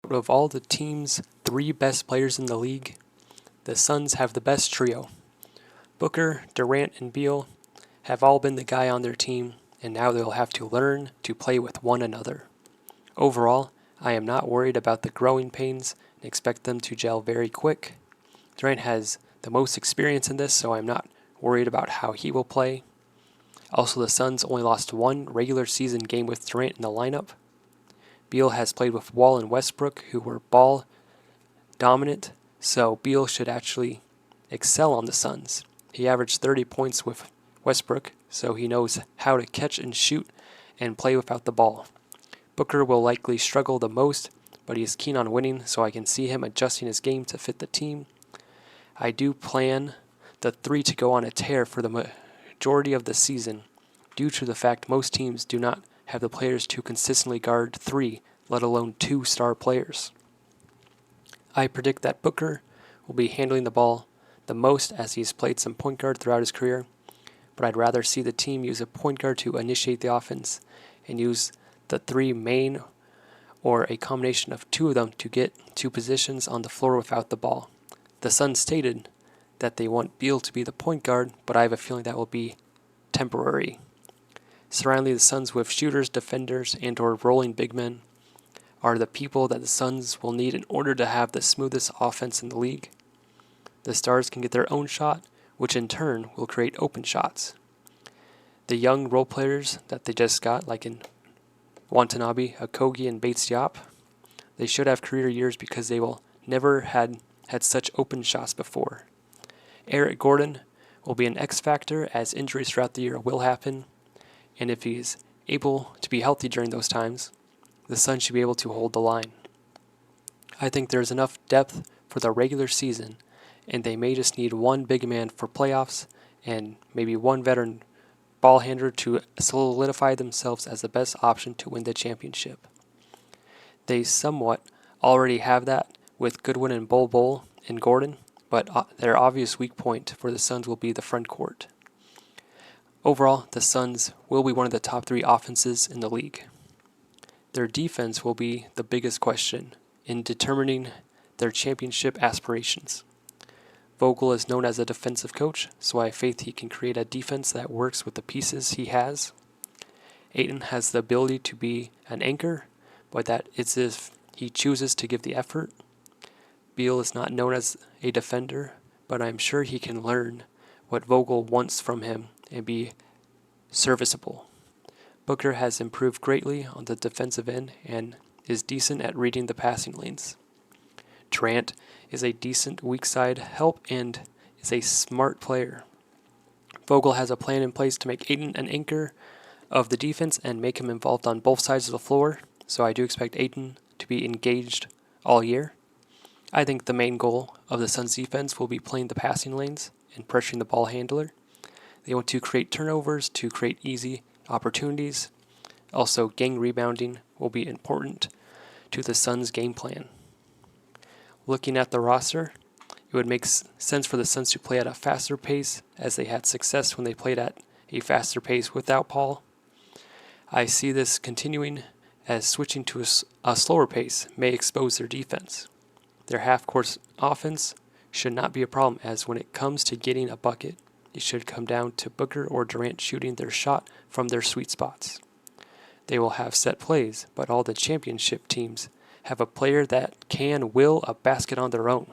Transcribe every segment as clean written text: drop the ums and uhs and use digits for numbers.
But of all the team's 3 best players in the league, the Suns have the best trio. Booker, Durant, and Beal have all been the guy on their team, and now they'll have to learn to play with one another. Overall, I am not worried about the growing pains and expect them to gel very quick. Durant has the most experience in this, so I'm not worried about how he will play. Also, the Suns only lost 1 regular season game with Durant in the lineup. Beal has played with Wall and Westbrook, who were ball dominant, so Beal should actually excel on the Suns. He averaged 30 points with Westbrook, so he knows how to catch and shoot and play without the ball. Booker will likely struggle the most, but he is keen on winning, so I can see him adjusting his game to fit the team. I do plan the 3 to go on a tear for the majority of the season, due to the fact most teams do not have the players to consistently guard 3, let alone 2 star players. I predict that Booker will be handling the ball the most as he's played some point guard throughout his career, but I'd rather see the team use a point guard to initiate the offense and use the 3 main or a combination of 2 of them to get to positions on the floor without the ball. The Suns stated that they want Beal to be the point guard, but I have a feeling that will be temporary. Surrounding the Suns with shooters, defenders, and or rolling big men are the people that the Suns will need in order to have the smoothest offense in the league. The stars can get their own shot, which in turn will create open shots. The young role players that they just got, like in Watanabe, Okogie, and Bates Diop, they should have career years because they will never had such open shots before. Eric Gordon will be an X factor as injuries throughout the year will happen, and if he's able to be healthy during those times, the Suns should be able to hold the line. I think there's enough depth for the regular season, and they may just need 1 big man for playoffs and maybe 1 veteran ball handler to solidify themselves as the best option to win the championship. They somewhat already have that with Goodwin and Bol and Gordon, but their obvious weak point for the Suns will be the front court. Overall, the Suns will be one of the top 3 offenses in the league. Their defense will be the biggest question in determining their championship aspirations. Vogel is known as a defensive coach, so I have faith he can create a defense that works with the pieces he has. Ayton has the ability to be an anchor, but that is if he chooses to give the effort. Beal is not known as a defender, but I'm sure he can learn what Vogel wants from him and be serviceable. Booker has improved greatly on the defensive end and is decent at reading the passing lanes. Durant is a decent weak side help and is a smart player. Vogel has a plan in place to make Ayton an anchor of the defense and make him involved on both sides of the floor, so I do expect Ayton to be engaged all year. I think the main goal of the Suns defense will be playing the passing lanes and pressuring the ball handler. They want to create turnovers to create easy opportunities. Also, gang rebounding will be important to the Suns' game plan. Looking at the roster, it would make sense for the Suns to play at a faster pace as they had success when they played at a faster pace without Paul. I see this continuing as switching to a slower pace may expose their defense. Their half-court offense should not be a problem, as when it comes to getting a bucket, it should come down to Booker or Durant shooting their shot from their sweet spots. They will have set plays, but all the championship teams have a player that can will a basket on their own.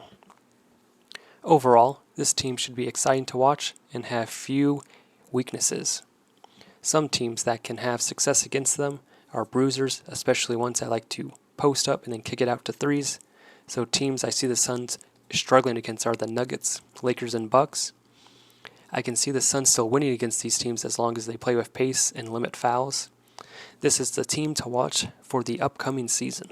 Overall, this team should be exciting to watch and have few weaknesses. Some teams that can have success against them are bruisers, especially ones that like to post up and then kick it out to threes. So teams I see the Suns struggling against are the Nuggets, Lakers, and Bucks. I can see the Suns still winning against these teams as long as they play with pace and limit fouls. This is the team to watch for the upcoming season.